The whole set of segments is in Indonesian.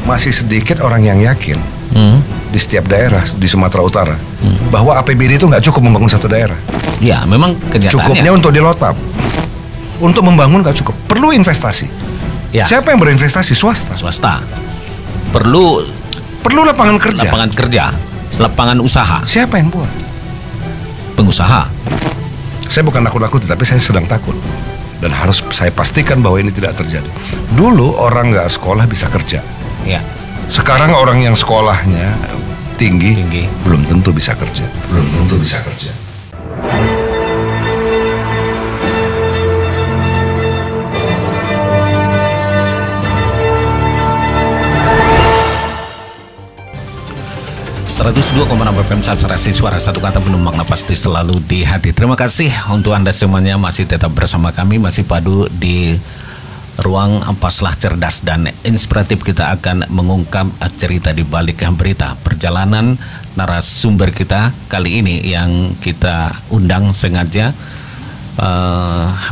masih sedikit orang yang yakin di setiap daerah di Sumatera Utara bahwa APBD itu nggak cukup membangun satu daerah. Ya, memang kenyataannya. Cukupnya untuk dilotap. Untuk membangun nggak cukup. Perlu investasi. Ya. Siapa yang berinvestasi? Swasta. Swasta. Perlu lapangan kerja. Lapangan kerja, lapangan usaha. Siapa yang buat? Pengusaha. Saya bukan nakut-nakuti, tapi saya sedang takut. Dan harus saya pastikan bahwa ini tidak terjadi. Dulu orang nggak sekolah bisa kerja. Ya. Sekarang orang yang sekolahnya tinggi belum tentu bisa kerja. Belum tentu bisa kerja. FM Sasaran Suara Satu Kata Penuh Makna Pasti selalu di hati. Terima kasih untuk Anda semuanya masih tetap bersama kami, masih padu di ruang Ampaslah Cerdas dan Inspiratif. Kita akan mengungkap cerita di balik berita. Perjalanan narasumber kita kali ini yang kita undang sengaja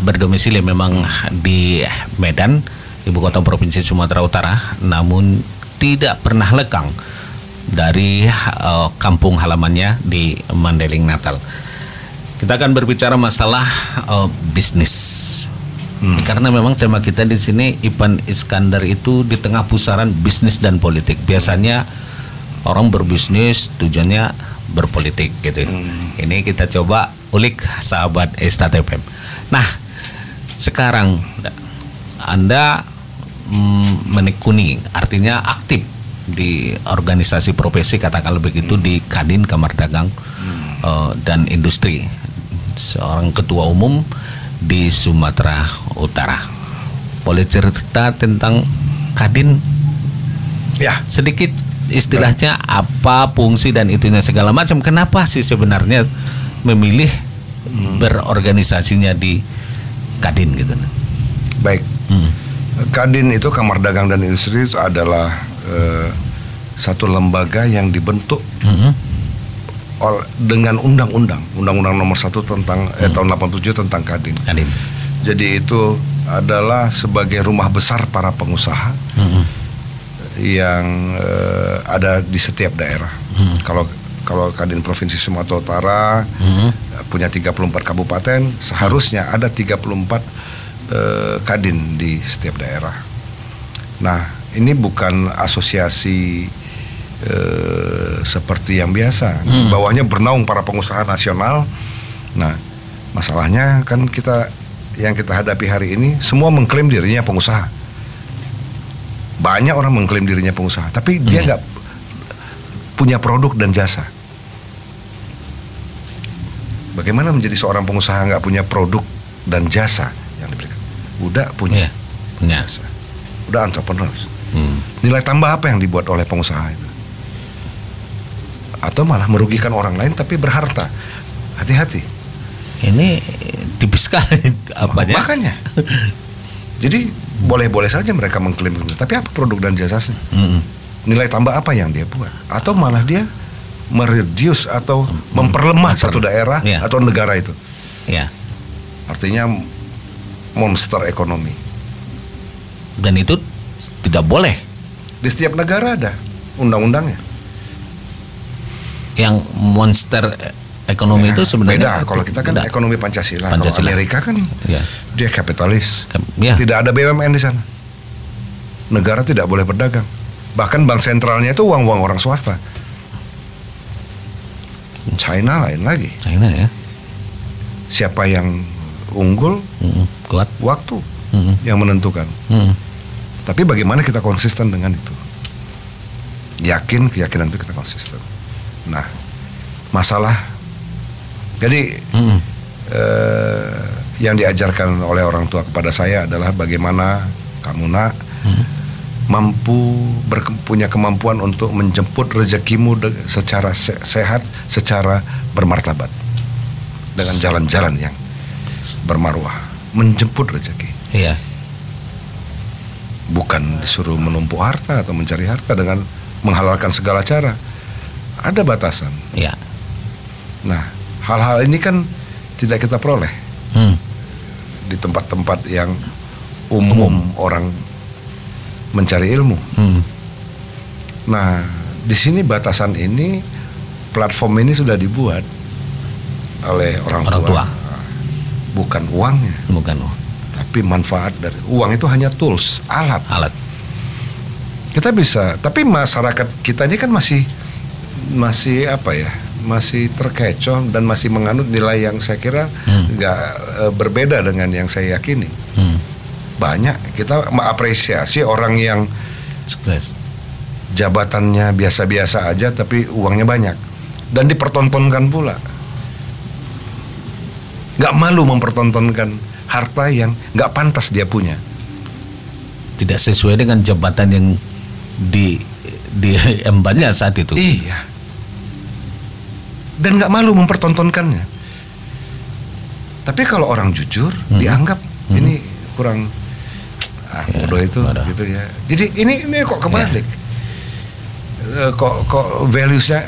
berdomisili memang di Medan, ibu kota provinsi Sumatera Utara, namun tidak pernah lekang dari kampung halamannya di Mandailing, Natal. Kita akan berbicara masalah bisnis. Karena memang tema kita di sini, Ipan Iskandar itu di tengah pusaran bisnis dan politik. Biasanya orang berbisnis tujuannya berpolitik gitu. Ini kita coba ulik sahabat Estat FM. Nah, sekarang Anda menekuni, artinya aktif di organisasi profesi, katakanlah begitu, di Kadin Kamar Dagang dan Industri, seorang ketua umum di Sumatera Utara. Boleh cerita tentang Kadin? Ya, sedikit istilahnya apa fungsi dan itunya segala macam. Kenapa sih sebenarnya memilih berorganisasinya di Kadin gitu? Baik. Kadin itu Kamar Dagang dan Industri itu adalah satu lembaga yang dibentuk dengan undang-undang nomor 1 tentang tahun 87 tentang Kadin. Jadi itu adalah sebagai rumah besar para pengusaha yang ada di setiap daerah. Kalau Kadin Provinsi Sumatera Utara punya 34 kabupaten, seharusnya ada 34 Kadin di setiap daerah. Nah, ini bukan asosiasi seperti yang biasa. Bawahnya bernaung para pengusaha nasional. Nah, masalahnya kan yang kita hadapi hari ini semua mengklaim dirinya pengusaha. Banyak orang mengklaim dirinya pengusaha, tapi dia nggak punya produk dan jasa. Bagaimana menjadi seorang pengusaha nggak punya produk dan jasa yang diberikan? Udah punya jasa. Udah entrepreneur. Nilai tambah apa yang dibuat oleh pengusaha itu? Atau malah merugikan orang lain tapi berharta. Hati-hati. Ini tipis sekali apanya. Makanya. Jadi boleh-boleh saja mereka mengklaim, tapi apa produk dan jasanya? Nilai tambah apa yang dia buat? Atau malah dia mereduce atau memperlemah satu daerah atau negara itu? Artinya monster ekonomi. Dan itu tidak boleh. Di setiap negara ada undang-undangnya. Yang monster ekonomi itu sebenarnya beda. Kalau kita kan ekonomi Pancasila. Kalau Amerika kan dia kapitalis. Tidak ada BUMN di sana. Negara tidak boleh berdagang. Bahkan bank sentralnya itu uang-uang orang swasta. China lain lagi. China ya. Siapa yang unggul? Kuat. Waktu yang menentukan. Tapi bagaimana kita konsisten dengan itu? Keyakinan itu kita konsisten. Nah, masalah. Jadi yang diajarkan oleh orang tua kepada saya adalah bagaimana kamu punya kemampuan untuk menjemput rezekimu secara sehat, secara bermartabat, dengan jalan-jalan yang bermarwah, menjemput rezeki. Iya. Bukan disuruh menumpuk harta atau mencari harta dengan menghalalkan segala cara. Ada batasan. Iya. Nah, hal-hal ini kan tidak kita peroleh di tempat-tempat yang umum orang mencari ilmu. Nah, di sini batasan ini, platform ini sudah dibuat oleh orang tua. Bukan uangnya, Bukan. tapi manfaat dari uang itu hanya tools, alat. Kita bisa, tapi masyarakat kita ini kan masih apa ya? Masih terkecoh dan masih menganut nilai yang saya kira nggak berbeda dengan yang saya yakini. Banyak kita mengapresiasi orang yang Sukses. jabatannya biasa-biasa aja tapi uangnya banyak dan dipertontonkan pula. Nggak malu mempertontonkan harta yang nggak pantas dia punya. Tidak sesuai dengan jabatan yang diembannya saat itu. Iya. Dan nggak malu mempertontonkannya. Tapi kalau orang jujur dianggap ini kurang bodoh itu gitu ya. Jadi ini kok kebalik. Kok values-nya.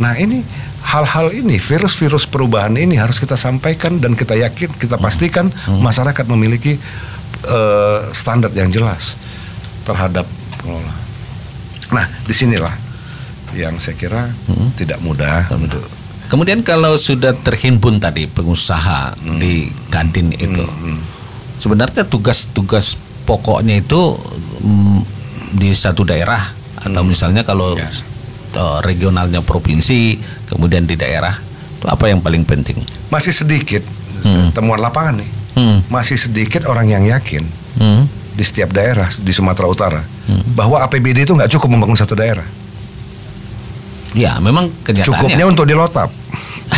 Nah, ini hal-hal ini, virus-virus perubahan ini harus kita sampaikan dan kita yakin, kita pastikan masyarakat memiliki standar yang jelas terhadap pengelola. Nah, disinilah yang saya kira tidak mudah untuk. Kemudian kalau sudah terhimpun tadi pengusaha di Kadin itu, sebenarnya tugas-tugas pokoknya itu di satu daerah atau misalnya kalau regionalnya provinsi, kemudian di daerah, itu apa yang paling penting? Masih sedikit temuan lapangan nih. Masih sedikit orang yang yakin di setiap daerah di Sumatera Utara bahwa APBD itu nggak cukup membangun satu daerah. Ya, memang kenyataannya cukupnya untuk dilotap.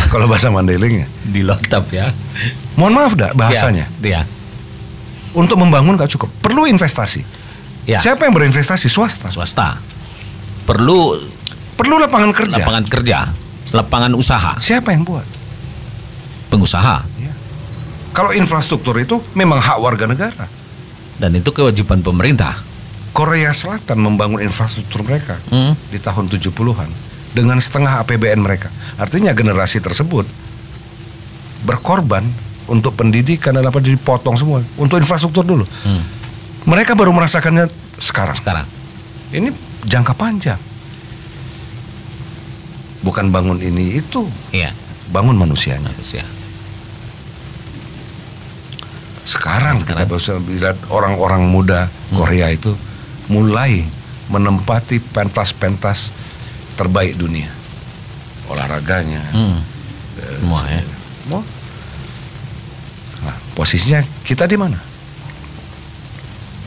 Kalau bahasa Mandelingnya dilotap ya. Mohon maaf dah bahasanya. Ya. Untuk membangun nggak cukup, perlu investasi. Ya. Siapa yang berinvestasi? Swasta. Perlu lapangan kerja. Lapangan usaha. Siapa yang buat? Pengusaha. Ya. Kalau infrastruktur itu memang hak warga negara. Dan itu kewajiban pemerintah. Korea Selatan membangun infrastruktur mereka di tahun 70-an dengan setengah APBN mereka. Artinya generasi tersebut berkorban untuk pendidikan dan apa dipotong semua untuk infrastruktur dulu. Mereka baru merasakannya sekarang. Ini jangka panjang. Bukan bangun ini itu. Iya. Bangun manusianya. Sekarang kita bisa lihat orang-orang muda Korea itu mulai menempati pentas-pentas terbaik dunia. Olahraganya. Semua ya. Nah, posisinya kita di mana?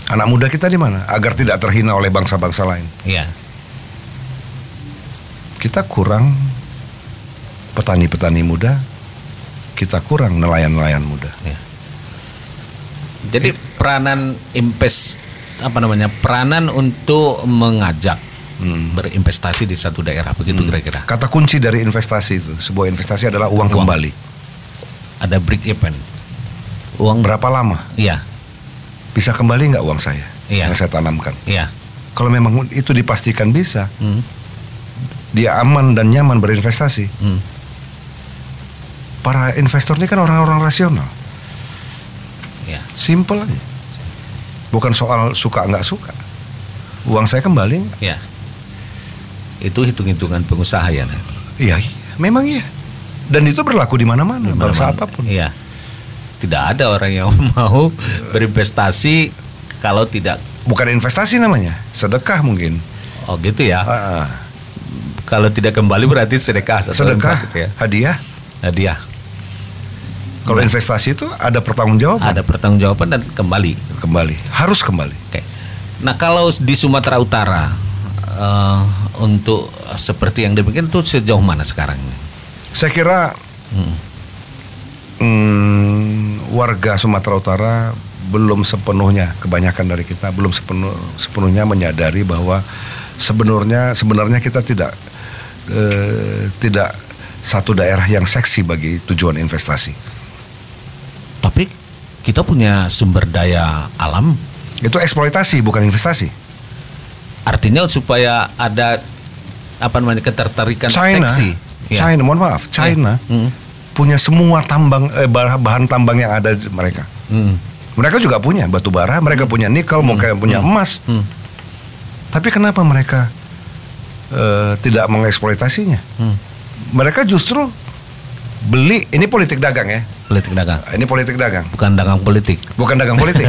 Anak muda kita di mana? Agar tidak terhina oleh bangsa-bangsa lain. Iya. Kita kurang petani-petani muda, kita kurang nelayan-nelayan muda. Ya. Jadi peranan peranan untuk mengajak berinvestasi di satu daerah, begitu kira-kira. Kata kunci dari investasi itu, sebuah investasi adalah uang kembali. Ada break even. Uang berapa lama? Iya. Bisa kembali nggak uang saya yang saya tanamkan? Iya. Kalau memang itu dipastikan bisa, dia aman dan nyaman berinvestasi. Para investor ini kan orang-orang rasional. Ya. Simple aja. Bukan soal suka nggak suka. Uang saya kembali. Ya. Itu hitung-hitungan pengusaha ya. Iya, memang iya. Dan itu berlaku di mana-mana, bangsa apapun. Iya. Tidak ada orang yang mau berinvestasi kalau tidak. Bukan investasi namanya, sedekah mungkin. Oh gitu ya. Kalau tidak kembali berarti sedekah. Sedekah, gitu ya. Hadiah. Kalau investasi itu ada pertanggungjawaban. Ada pertanggungjawaban dan kembali. Harus kembali. Oke. Nah kalau di Sumatera Utara untuk seperti yang demikian itu sejauh mana sekarang? Saya kira warga Sumatera Utara belum sepenuhnya, kebanyakan dari kita belum sepenuhnya menyadari bahwa sebenarnya kita tidak satu daerah yang seksi bagi tujuan investasi. Tapi kita punya sumber daya alam. Itu eksploitasi, bukan investasi. Artinya supaya ada ketertarikan seksi. China, mohon maaf, China punya semua bahan tambang yang ada di mereka. Mereka juga punya batu bara, mereka punya nikel, mereka punya emas. Tapi kenapa mereka tidak mengeksploitasinya. Mereka justru beli, ini politik dagang ya. Politik dagang. Ini politik dagang. Bukan dagang politik. Bukan dagang politik.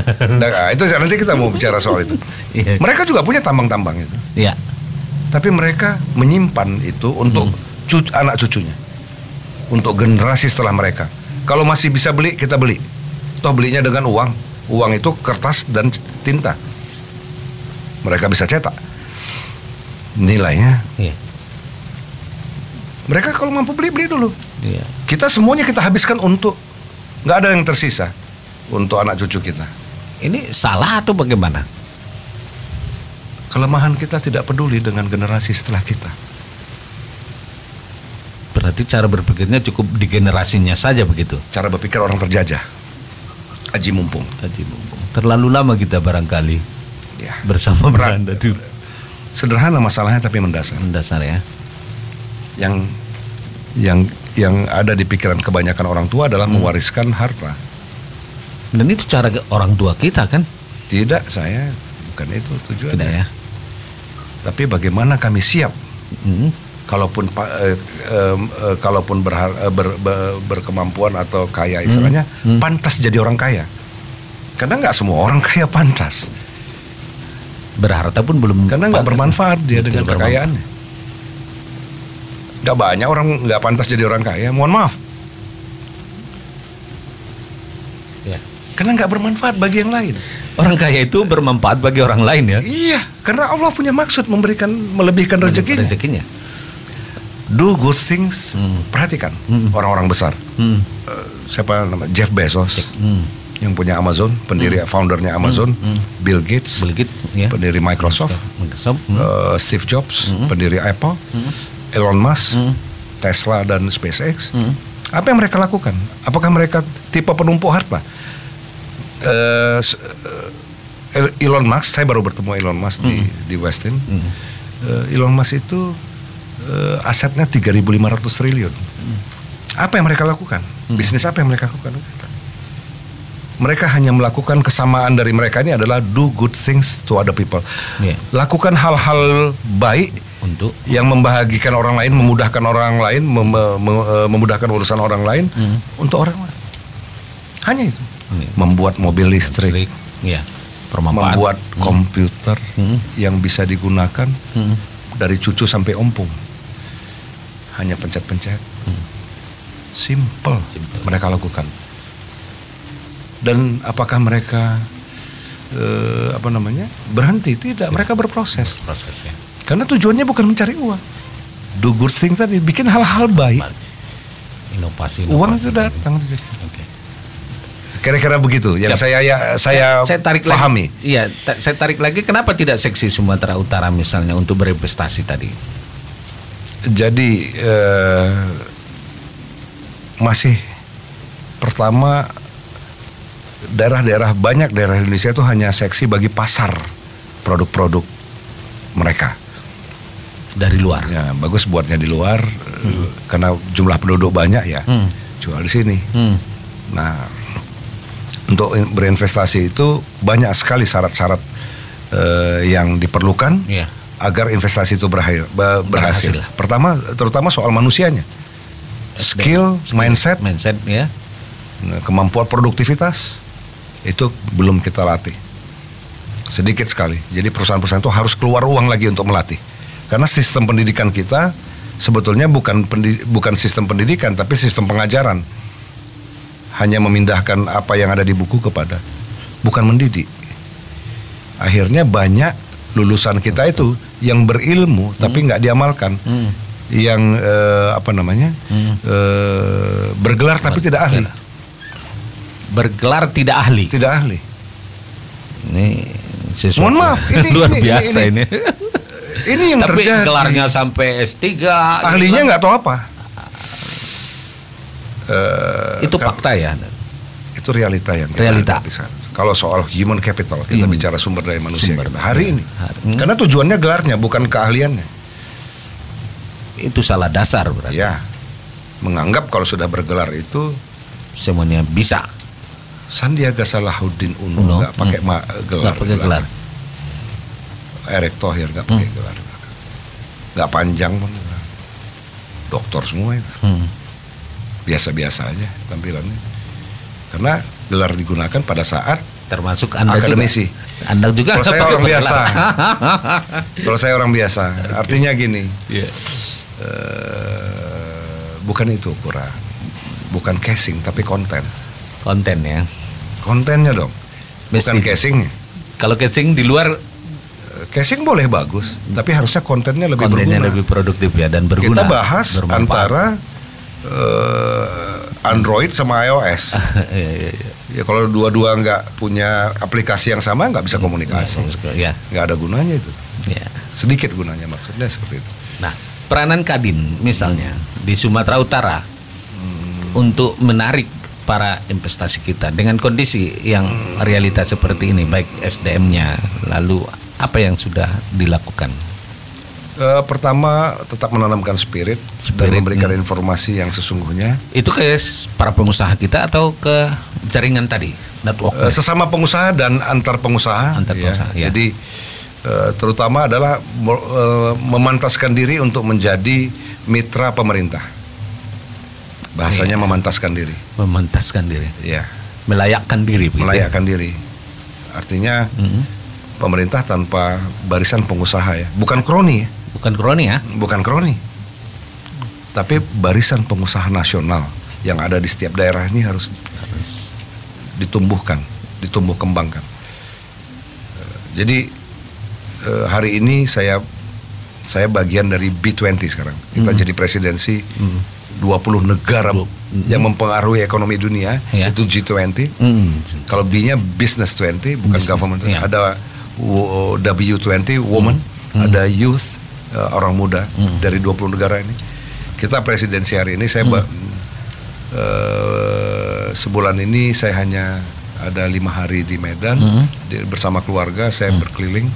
Itu nanti kita mau bicara soal itu. Iya. Mereka juga punya tambang-tambang itu. Iya. Tapi mereka menyimpan itu untuk anak cucunya. Untuk generasi setelah mereka. Kalau masih bisa beli, kita beli. Toh belinya dengan uang. Uang itu kertas dan tinta. Mereka bisa cetak. Nilainya. Iya. Mereka kalau mampu beli dulu. Iya. Kita semuanya kita habiskan untuk, nggak ada yang tersisa untuk anak cucu kita. Ini salah atau bagaimana? Kelemahan kita tidak peduli dengan generasi setelah kita. Berarti cara berpikirnya cukup di generasinya saja begitu. Cara berpikir orang terjajah. Aji mumpung. Terlalu lama kita barangkali Ya. bersama Belanda dulu. Sederhana masalahnya tapi mendasar. Mendasar ya. Yang ada di pikiran kebanyakan orang tua adalah mewariskan harta. Dan itu cara orang tua kita kan? Tidak, saya bukan itu tujuannya. Tidak ya. Tapi bagaimana kami siap kalaupun berkemampuan atau kaya istilahnya, pantas jadi orang kaya. Karena nggak semua orang kaya pantas. Berharta pun belum. Karena nggak bermanfaat dia dengan kekayaannya. Gak banyak orang nggak pantas jadi orang kaya, mohon maaf. Ya. Karena nggak bermanfaat bagi yang lain. Orang kaya itu bermanfaat bagi orang lain ya. Iya, karena Allah punya maksud melebihkan rezekinya. Do good things. Perhatikan orang-orang besar. Siapa nama Jeff Bezos, yang punya Amazon, pendiri foundernya Amazon, Bill Gates, ya. pendiri Microsoft, Steve Jobs, pendiri Apple. Elon Musk, Tesla dan SpaceX. Apa yang mereka lakukan? Apakah mereka tipe penumpuk harta? Elon Musk, saya baru bertemu Elon Musk di Westin. Elon Musk itu asetnya 3.500 triliun. Apa yang mereka lakukan? Bisnis apa yang mereka lakukan? Mereka hanya melakukan kesamaan dari mereka ini adalah do good things to other people. Lakukan hal-hal baik untuk yang membahagikan orang lain, memudahkan orang lain, memudahkan urusan orang lain untuk orang lain. Hanya itu. Membuat mobil listrik, membuat komputer yang bisa digunakan dari cucu sampai ompong. Hanya pencet-pencet. Simple. Mereka lakukan. Dan apakah mereka berhenti? Tidak, mereka berproses. Prosesnya. Karena tujuannya bukan mencari uang. Do good things tadi, bikin hal-hal baik. Inovasi. Uang itu datang. Kira-kira begitu yang saya tarik pahami. Iya, saya tarik lagi. Kenapa tidak seksi Sumatera Utara misalnya untuk berinvestasi tadi? Jadi masih pertama banyak daerah Indonesia itu hanya seksi bagi pasar produk-produk mereka dari luar. Ya, bagus buatnya di luar karena jumlah penduduk banyak ya. Jual di sini. Nah, untuk berinvestasi itu banyak sekali syarat-syarat yang diperlukan agar investasi itu berhasil. Pertama, terutama soal manusianya, skill, mindset ya. Kemampuan produktivitas itu belum kita latih, sedikit sekali. Jadi perusahaan-perusahaan itu harus keluar uang lagi untuk melatih, karena sistem pendidikan kita sebetulnya bukan sistem pendidikan tapi sistem pengajaran, hanya memindahkan apa yang ada di buku kepada, bukan mendidik. Akhirnya banyak lulusan kita itu yang berilmu tapi nggak diamalkan, yang bergelar tapi tidak ahli. Bergelar tidak ahli. Tidak ahli. Ini sesuatu. Mohon maaf, ini luar biasa ini. Ini yang tapi terjadi. Tapi gelarnya sampai S3. Ahlinya nggak tahu apa. Itu fakta ya. Itu realita yang kita bisa. Kalau soal human capital, kita bicara sumber daya manusia hari ini. Karena tujuannya gelarnya, bukan keahliannya. Itu salah dasar berarti. Ya, menganggap kalau sudah bergelar itu semuanya bisa. Sandiaga Salahuddin Uno nggak pakai gelar. Nggak pakai gelar. Erick Thohir nggak pakai gelar. nggak panjang pun, doktor semua itu. Biasa-biasa aja tampilannya. Karena gelar digunakan pada saat termasuk Anda akademisi. Juga. Anda juga. Kalau saya orang biasa. Kalau saya orang biasa, artinya gini. Bukan itu ukuran, bukan casing tapi konten. Konten ya. Kontennya dong, bukan casingnya. Kalau casing di luar, casing boleh bagus, tapi harusnya kontennya lebih kontennya berguna. lebih produktif ya dan berguna. Kita bahas bermanfaat. antara Android sama iOS. Ya kalau dua-dua nggak punya aplikasi yang sama nggak bisa komunikasi. Ya. Nggak ada gunanya itu. Ya. Sedikit gunanya, maksudnya seperti itu. Nah, peranan Kadin misalnya di Sumatera Utara untuk menarik para investasi kita dengan kondisi yang realitas seperti ini, baik SDM-nya, lalu apa yang sudah dilakukan? Pertama, tetap menanamkan spirit dan memberikan informasi yang sesungguhnya. Itu ke para pengusaha kita atau ke jaringan tadi, network? Sesama pengusaha dan antar pengusaha. Ya. Jadi terutama adalah memantaskan diri untuk menjadi mitra pemerintah. Bahasanya memantaskan diri. Memantaskan diri. Ya. Melayakkan diri. Melayakkan diri. Artinya pemerintah tanpa barisan pengusaha ya, bukan kroni ya. Bukan kroni ya? Bukan kroni. Tapi barisan pengusaha nasional yang ada di setiap daerah ini harus ditumbuhkan, ditumbuh kembangkan. Jadi hari ini saya bagian dari B20 sekarang. Kita jadi presidensi 20 negara yang mempengaruhi ekonomi dunia, itu G20. Kalau B-nya Business 20, bukan government. Ada W20, Women, ada Youth, orang muda dari 20 negara ini. Kita presidensi hari ini, saya sebulan ini saya hanya ada 5 hari di Medan bersama keluarga. Saya berkeliling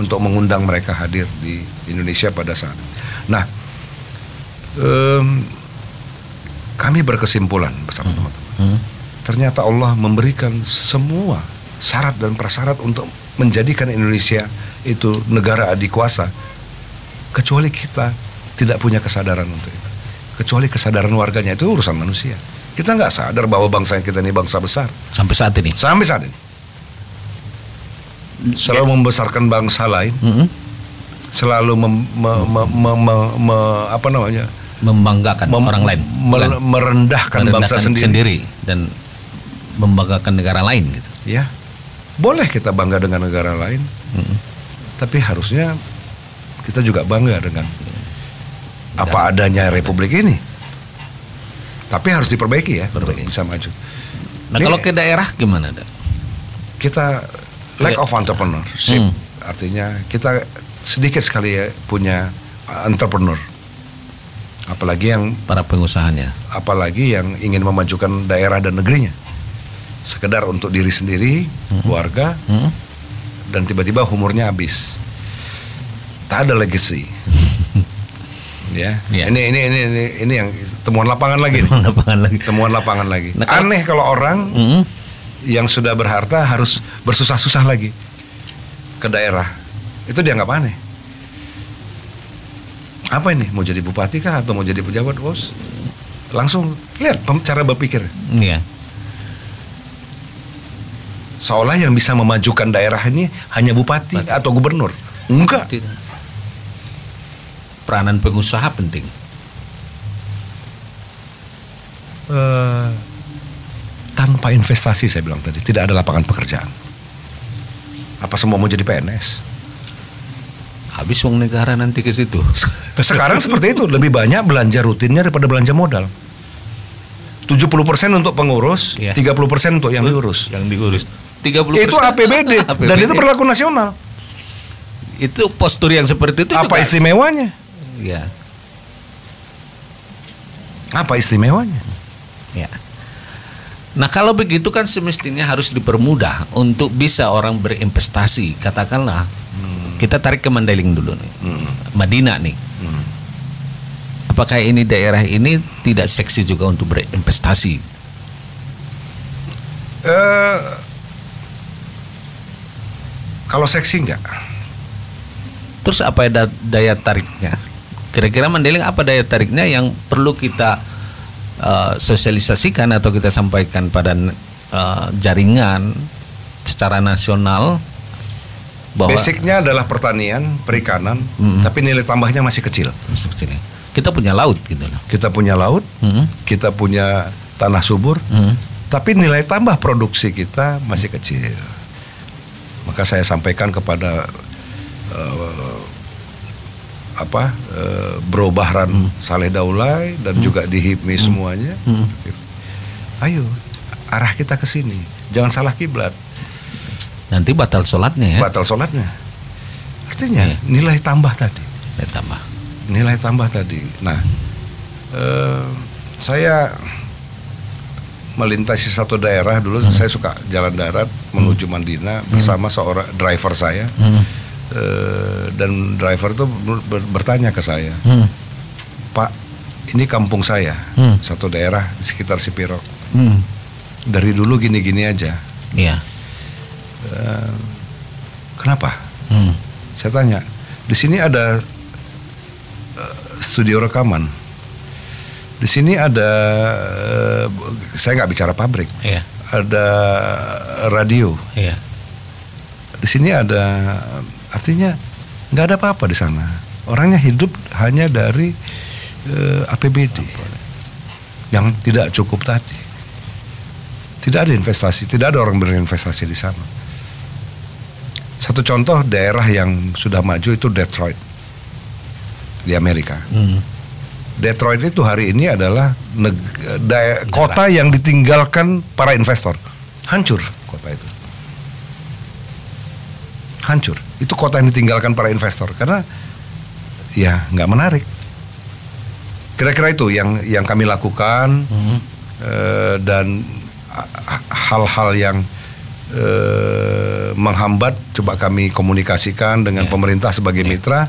untuk mengundang mereka hadir di Indonesia pada saat itu. Nah, kami berkesimpulan bersama teman-teman. Ternyata Allah memberikan semua syarat dan prasyarat untuk menjadikan Indonesia itu negara adikuasa. Kecuali kita tidak punya kesadaran untuk itu. Kecuali kesadaran warganya, itu urusan manusia. Kita nggak sadar bahwa bangsa kita ini bangsa besar. Sampai saat ini. Sampai saat ini. Selalu membesarkan bangsa lain. Selalu membanggakan orang lain. Merendahkan bangsa sendiri. Dan membanggakan negara lain gitu. Ya. Boleh kita bangga dengan negara lain. Tapi harusnya kita juga bangga dengan apa adanya republik ini. Tapi harus diperbaiki ya, bisa maju. Nah, kalau ke daerah gimana, Dan? Kita lack of entrepreneurship. Artinya kita sedikit sekali ya punya entrepreneur. Apalagi yang para pengusahanya. Apalagi yang ingin memajukan daerah dan negerinya. Sekedar untuk diri sendiri, keluarga, dan tiba-tiba umurnya habis. Tak ada legacy. Ya. Ini yang temuan lapangan lagi. Temuan lapangan lagi. Nah, aneh kalau orang yang sudah berharta harus bersusah-susah lagi ke daerah. Itu dianggap aneh. Apa ini? Mau jadi bupati kah atau mau jadi pejabat, bos? Langsung lihat cara berpikir. Iya. Seolah yang bisa memajukan daerah ini hanya bupati atau gubernur. Enggak. Tidak. Peranan pengusaha penting. Tanpa investasi, saya bilang tadi, tidak ada lapangan pekerjaan. Apa semua mau jadi PNS? Habis uang negara nanti ke situ. Sekarang seperti itu, lebih banyak belanja rutinnya daripada belanja modal. 70% untuk pengurus, 30% untuk yang diurus. 30%. Itu APBD. Dan itu berlaku nasional. Itu postur yang seperti itu. Apa istimewanya? Ya. Apa istimewanya? Ya. Nah, kalau begitu kan semestinya harus dipermudah untuk bisa orang berinvestasi. Katakanlah kita tarik ke Mandailing dulu nih, Madinah nih. Apakah ini daerah ini tidak seksi juga untuk berinvestasi? Kalau seksi enggak. Terus apa daya tariknya? Kira-kira Mandailing apa daya tariknya yang perlu kita sosialisasikan atau kita sampaikan pada jaringan secara nasional bahwa basicnya adalah pertanian, perikanan, tapi nilai tambahnya masih kecil. Kita punya laut gitu loh. Kita punya laut, kita punya tanah subur, tapi nilai tambah produksi kita masih kecil. Maka saya sampaikan kepada Bro Bahran Saleh Daulay dan juga di HIPMI semuanya. Ayo, arah kita ke sini. Jangan salah kiblat. Nanti batal sholatnya ya. Batal sholatnya. Artinya nilai tambah tadi. Nilai tambah tadi. Nah, saya melintasi satu daerah dulu. Saya suka jalan darat menuju Mandina bersama seorang driver saya. Dan driver itu bertanya ke saya, Pak, ini kampung saya, satu daerah di sekitar Sipirok. Dari dulu gini-gini aja. Iya. Kenapa? Saya tanya, di sini ada studio rekaman, di sini ada, saya nggak bicara pabrik, ada radio, di sini ada, artinya nggak ada apa-apa di sana. Orangnya hidup hanya dari APBD yang tidak cukup tadi. Tidak ada investasi, tidak ada orang berinvestasi di sana. Satu contoh daerah yang sudah maju itu Detroit di Amerika. Detroit itu hari ini adalah kota yang ditinggalkan para investor. Hancur kota itu. Hancur. Itu kota yang ditinggalkan para investor karena ya nggak menarik. Kira-kira itu yang kami lakukan, dan hal-hal yang menghambat coba kami komunikasikan dengan pemerintah sebagai mitra.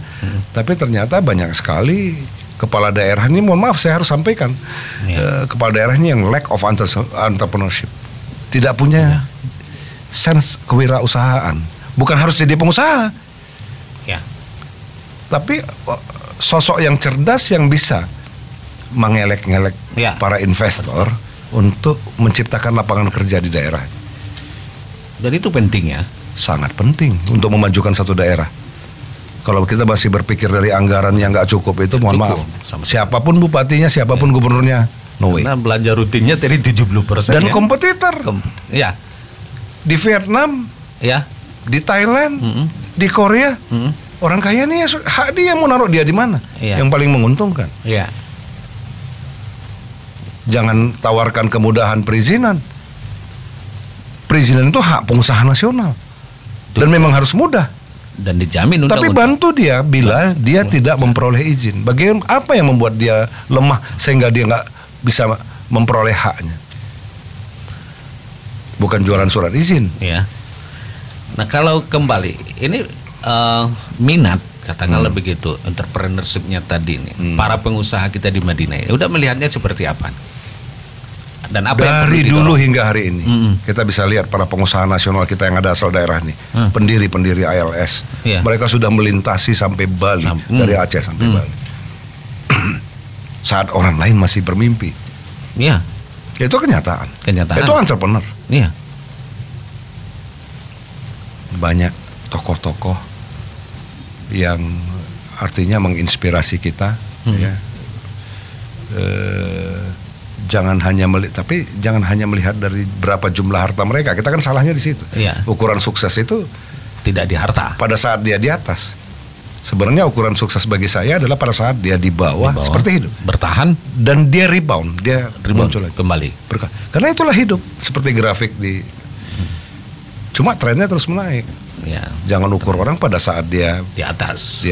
Tapi ternyata banyak sekali kepala daerah ini, mohon maaf saya harus sampaikan, kepala daerah ini yang lack of entrepreneurship, tidak punya sense kewirausahaan. Bukan harus jadi pengusaha, tapi sosok yang cerdas yang bisa mengelek-ngelek para investor untuk menciptakan lapangan kerja di daerah. Dan itu penting ya. Sangat penting untuk memajukan satu daerah. Kalau kita masih berpikir dari anggaran yang nggak cukup itu, mohon maaf. Siapapun bupatinya, siapapun gubernurnya, no way. Karena belanja rutinnya tadi 70%. Dan kompetitor. Di Vietnam, di Thailand, di Korea, orang kaya nih hak dia mau naruh dia di mana? Yang paling menguntungkan. Jangan tawarkan kemudahan perizinan. Perizinan itu hak pengusaha nasional dan memang harus mudah dan dijamin undang-undang. Tapi bantu dia bila dia tidak memperoleh izin. Bagaimana, apa yang membuat dia lemah sehingga dia nggak bisa memperoleh haknya? Bukan jualan surat izin. Nah kalau kembali ini minat katakanlah begitu entrepreneurship-nya tadi ini, para pengusaha kita di Madinah udah melihatnya seperti apa? Dan apa dari dulu hingga hari ini kita bisa lihat para pengusaha nasional kita yang ada asal daerah nih, pendiri-pendiri ALS, mereka sudah melintasi sampai Bali, dari Aceh sampai Bali. Saat orang lain masih bermimpi. Itu kenyataan. Itu entrepreneur. Banyak tokoh-tokoh yang artinya menginspirasi kita, jangan hanya melihat dari berapa jumlah harta mereka. Kita kan salahnya di situ. Ukuran sukses itu tidak di harta. Pada saat dia di atas. Sebenarnya ukuran sukses bagi saya adalah pada saat dia di bawah seperti hidup, bertahan dan dia rebound, muncul lagi kembali. Karena itulah hidup, seperti grafik di. Cuma trennya terus menaik. Jangan ukur orang pada saat dia di atas.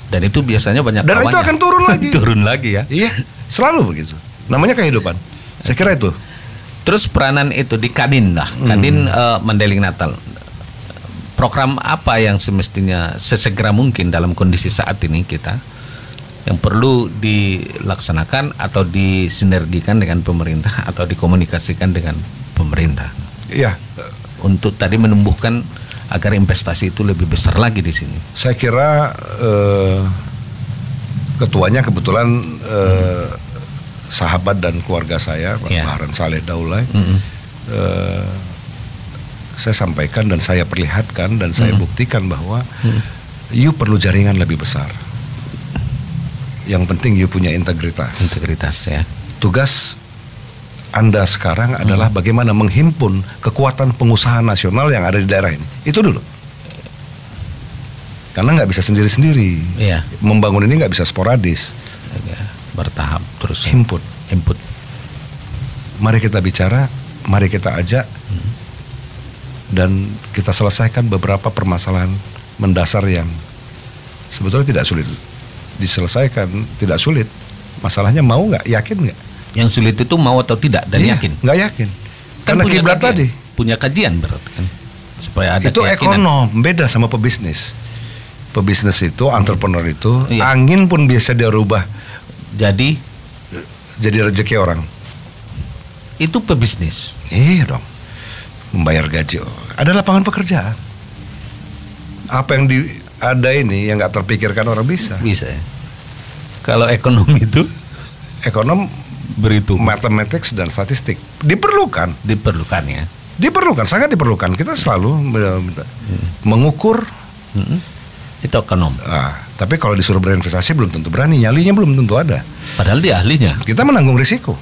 Dan itu biasanya banyak. Dan itu akan turun lagi. Turun lagi ya. Iya, selalu begitu. Namanya kehidupan. Saya kira itu. Terus peranan itu di Kadin lah, Kadin Mandailing Natal. Program apa yang semestinya sesegera mungkin dalam kondisi saat ini kita yang perlu dilaksanakan atau disinergikan dengan pemerintah atau dikomunikasikan dengan pemerintah? Untuk tadi menumbuhkan agar investasi itu lebih besar lagi di sini. Saya kira ketuanya kebetulan sahabat dan keluarga saya, Pak Bahran Saleh Daulay. Saya sampaikan dan saya perlihatkan dan saya buktikan bahwa you perlu jaringan lebih besar. Yang penting you punya integritas. Integritas ya. Tugas Anda sekarang adalah bagaimana menghimpun kekuatan pengusaha nasional yang ada di daerah ini. Itu dulu. Karena nggak bisa sendiri-sendiri. Iya. Membangun ini nggak bisa sporadis. Bertahap terus. Himpun. Mari kita bicara, mari kita ajak, dan kita selesaikan beberapa permasalahan mendasar yang sebetulnya tidak sulit diselesaikan. Tidak sulit. Masalahnya mau nggak, yakin nggak? Yang sulit itu mau atau tidak dan yakin. Nggak yakin. Kan karena kiblat tadi. Punya kajian berarti kan. Supaya ada itu keyakinan. Ekonom, beda sama pebisnis. Pebisnis itu, entrepreneur itu, angin pun bisa dia rubah jadi rezeki orang. Itu pebisnis. Iya dong. Membayar gaji. Ada lapangan pekerjaan. Apa yang ada ini yang nggak terpikirkan orang bisa. Bisa. Kalau ekonomi itu, ekonom berhitung, mathematics dan statistik diperlukan ya. Diperlukan, sangat diperlukan. Kita selalu mengukur. Itu ekonom. Tapi kalau disuruh berinvestasi belum tentu berani, nyalinya belum tentu ada. Padahal dia ahlinya. Kita menanggung risiko.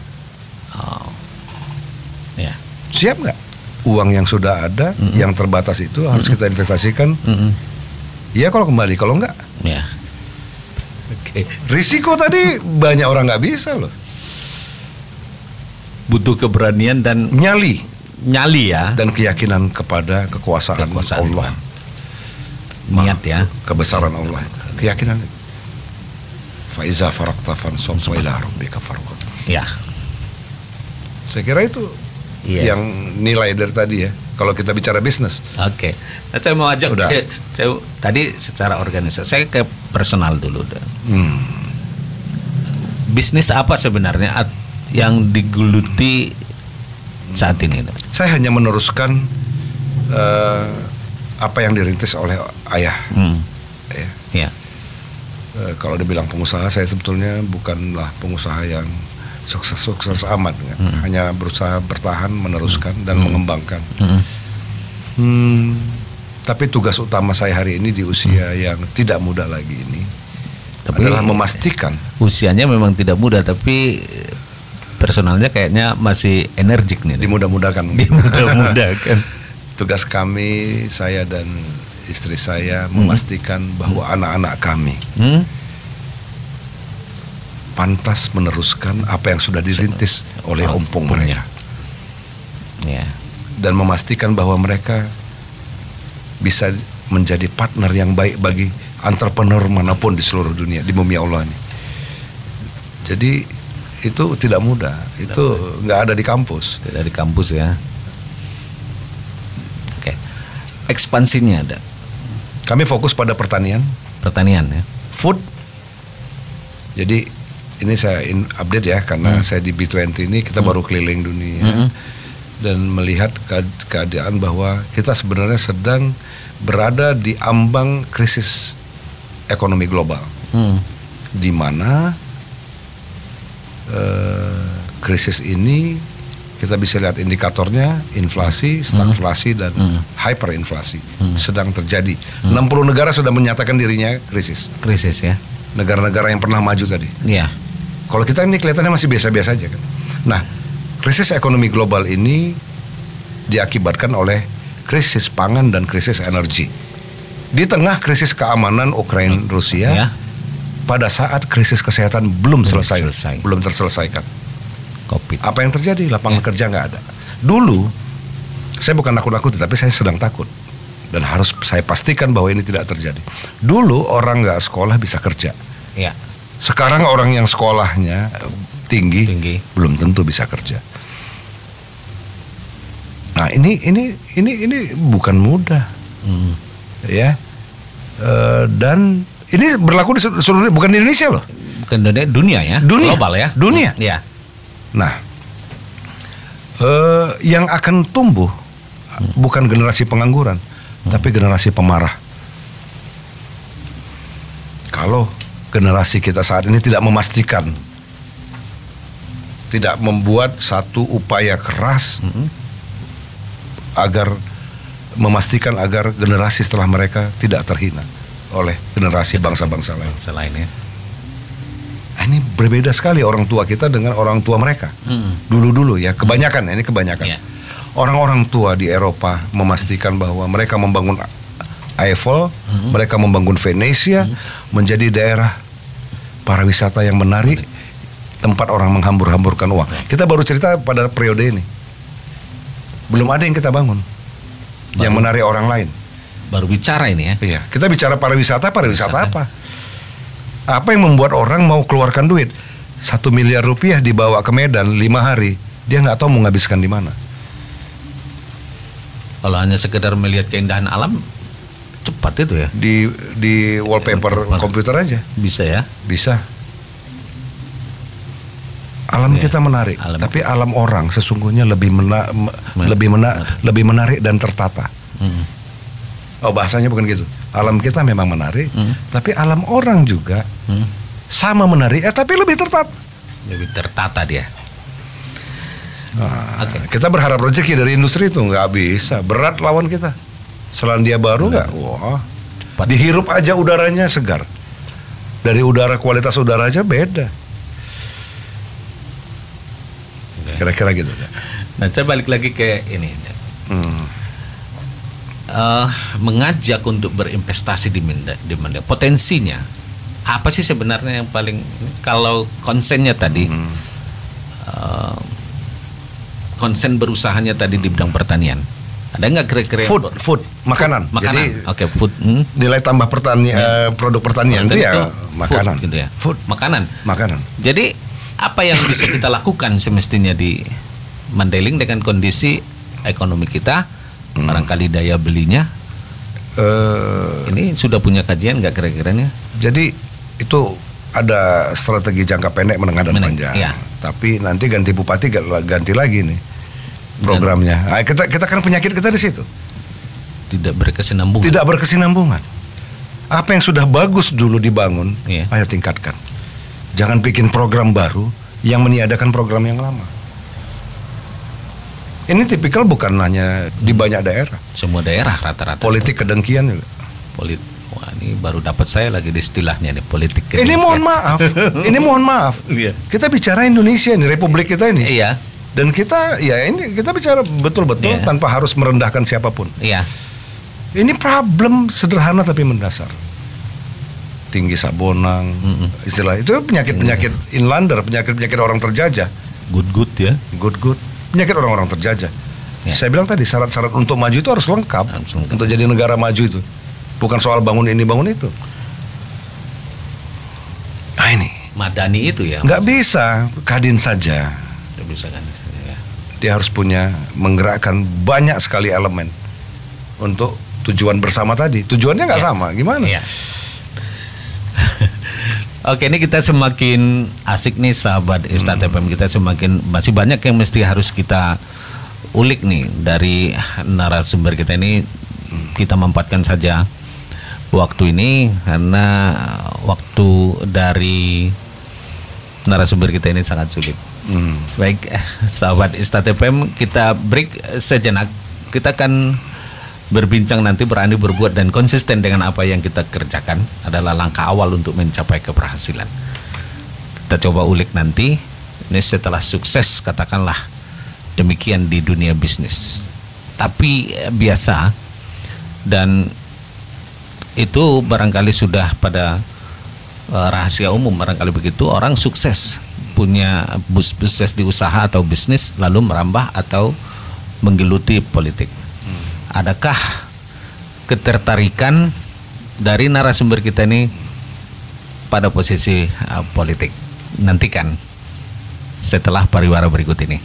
Ya. Siap nggak? Uang yang sudah ada, yang terbatas itu harus kita investasikan. Iya kalau kembali, kalau enggak. Ya. Risiko tadi banyak orang nggak bisa loh. Butuh keberanian dan nyali ya. Dan keyakinan kepada kekuasaan Allah. Niat ya, kebesaran Allah, keyakinan. Faiza farakta fansab wa ila rabbika farghab. Ya. Saya kira itu yang nilai dari tadi ya. Kalau kita bicara bisnis. Oke. Nah, saya mau ajak tadi secara organisasi. Saya ke personal dulu. Bisnis apa sebenarnya yang digeluti saat ini? Saya hanya meneruskan apa yang dirintis oleh ayah. Ya. Kalau dibilang pengusaha, saya sebetulnya bukanlah pengusaha yang sukses amat, hanya berusaha bertahan, meneruskan dan mengembangkan. Tapi tugas utama saya hari ini di usia yang tidak muda lagi ini adalah memastikan. Usianya memang tidak muda, tapi personalnya kayaknya masih energik nih. Dimudah-mudahkan. Tugas kami, saya dan istri saya memastikan bahwa anak-anak kami pantas meneruskan apa yang sudah dirintis oleh ompong mereka. Dan memastikan bahwa mereka bisa menjadi partner yang baik bagi entrepreneur manapun di seluruh dunia, di bumi Allah ini. Jadi itu tidak mudah, itu nggak ada di kampus. Tidak di kampus ya. Ekspansinya ada. Kami fokus pada pertanian ya. Food. Jadi ini saya update ya, karena saya di B20 ini kita baru keliling dunia dan melihat keadaan bahwa kita sebenarnya sedang berada di ambang krisis ekonomi global, di mana krisis ini kita bisa lihat indikatornya, inflasi, stagflasi, dan hyperinflasi sedang terjadi. 60 negara sudah menyatakan dirinya krisis. Krisis ya. Negara-negara yang pernah maju tadi. Iya. Kalau kita ini kelihatannya masih biasa-biasa aja kan. Nah, krisis ekonomi global ini diakibatkan oleh krisis pangan dan krisis energi. Di tengah krisis keamanan Ukraina Rusia, pada saat krisis kesehatan belum terselesaikan. COVID. Apa yang terjadi? Lapangan kerja nggak ada. Dulu saya bukan nakut-nakuti, tapi saya sedang takut dan harus saya pastikan bahwa ini tidak terjadi. Dulu orang nggak sekolah bisa kerja. Ya. Sekarang orang yang sekolahnya tinggi belum tentu bisa kerja. Nah ini bukan mudah, ya. Dan ini berlaku di seluruh, bukan di Indonesia loh. Bukan dunia ya. Global ya. Dunia. Ya. Nah, yang akan tumbuh bukan generasi pengangguran, tapi generasi pemarah. Kalau generasi kita saat ini tidak memastikan, tidak membuat satu upaya keras agar memastikan agar generasi setelah mereka tidak terhina oleh generasi bangsa-bangsa lain. Selainnya, Ini berbeda sekali orang tua kita dengan orang tua mereka. Dulu-dulu ya, kebanyakan ini kebanyakan. Yeah. Orang-orang tua di Eropa memastikan bahwa mereka membangun Eiffel, mereka membangun Venesia menjadi daerah pariwisata yang menarik, tempat orang menghambur-hamburkan uang. Kita baru cerita pada periode ini. Belum ada yang kita bangun yang menarik orang lain. Baru bicara ini ya. Iya, kita bicara pariwisata apa? Apa yang membuat orang mau keluarkan duit? 1 miliar rupiah dibawa ke Medan 5 hari, dia nggak tahu mau menghabiskan di mana. Kalau hanya sekedar melihat keindahan alam, cepat itu ya. Di wallpaper komputer aja. Bisa ya. Bisa. Alam kita menarik, alam. tapi alam orang sesungguhnya lebih menarik dan tertata. Oh, bahasanya bukan gitu. Alam kita memang menarik, tapi alam orang juga sama menarik, tapi lebih tertata. Lebih tertata dia. Kita berharap rezeki dari industri itu nggak bisa. Berat lawan kita. Selandia Baru nggak? Wah, dihirup aja udaranya segar. Dari udara, kualitas udara aja beda. Kira-kira gitu. Nah, saya balik lagi ke ini. Mengajak untuk berinvestasi di Mandailing, potensinya apa sih sebenarnya yang paling, kalau konsennya tadi konsen berusahanya tadi di bidang pertanian, ada nggak kira-kira food makanan. Jadi food nilai tambah produk pertanian itu ya makanan food, gitu ya. Food makanan. Jadi apa yang bisa kita lakukan semestinya di Mandailing dengan kondisi ekonomi kita, barangkali daya belinya? Ini sudah punya kajian nggak kira-kiranya? Jadi itu ada strategi jangka pendek, menengah dan panjang. Iya. Tapi nanti ganti bupati ganti lagi nih programnya. Kita kan penyakit kita di situ. Tidak berkesinambungan. Apa yang sudah bagus dulu dibangun, ayo tingkatkan. Jangan bikin program baru yang meniadakan program yang lama. Ini tipikal bukan hanya di banyak daerah. Semua daerah rata-rata. Politik kedengkian juga. Wah, ini baru dapat saya lagi di istilahnya nih, politik kedengkian. Ini mohon maaf. Iya. Kita bicara Indonesia nih, republik kita ini. Iya. Dan kita bicara betul-betul tanpa harus merendahkan siapapun. Iya. Ini problem sederhana tapi mendasar. Tinggi Sabonang, istilah itu penyakit inlander, penyakit orang terjajah. Good ya. Good. Penyakit orang-orang terjajah. Ya. Saya bilang tadi syarat-syarat untuk maju itu harus lengkap. Untuk jadi negara maju itu. Bukan soal bangun ini bangun itu. Nah ini. Madani itu ya. Nggak bisa Kadin saja. Nggak bisa kan. Ya. Dia harus menggerakkan banyak sekali elemen untuk tujuan bersama tadi. Tujuannya nggak sama. Gimana? Ya. Oke, ini kita semakin asik nih sahabat Istad FM, kita semakin masih banyak yang mesti harus kita ulik nih dari narasumber kita ini. Kita manfaatkan saja waktu ini karena waktu dari narasumber kita ini sangat sulit. Baik, sahabat Istad FM, kita break sejenak. Kita akan berbincang nanti, berani berbuat dan konsisten dengan apa yang kita kerjakan adalah langkah awal untuk mencapai keberhasilan. Kita coba ulik nanti. Ini setelah sukses, katakanlah demikian di dunia bisnis. Tapi biasa, dan itu barangkali sudah pada rahasia umum, barangkali begitu. Orang sukses punya sukses di usaha atau bisnis lalu merambah atau menggeluti politik. Adakah ketertarikan dari narasumber kita ini pada posisi politik? Nantikan setelah pariwara berikut ini.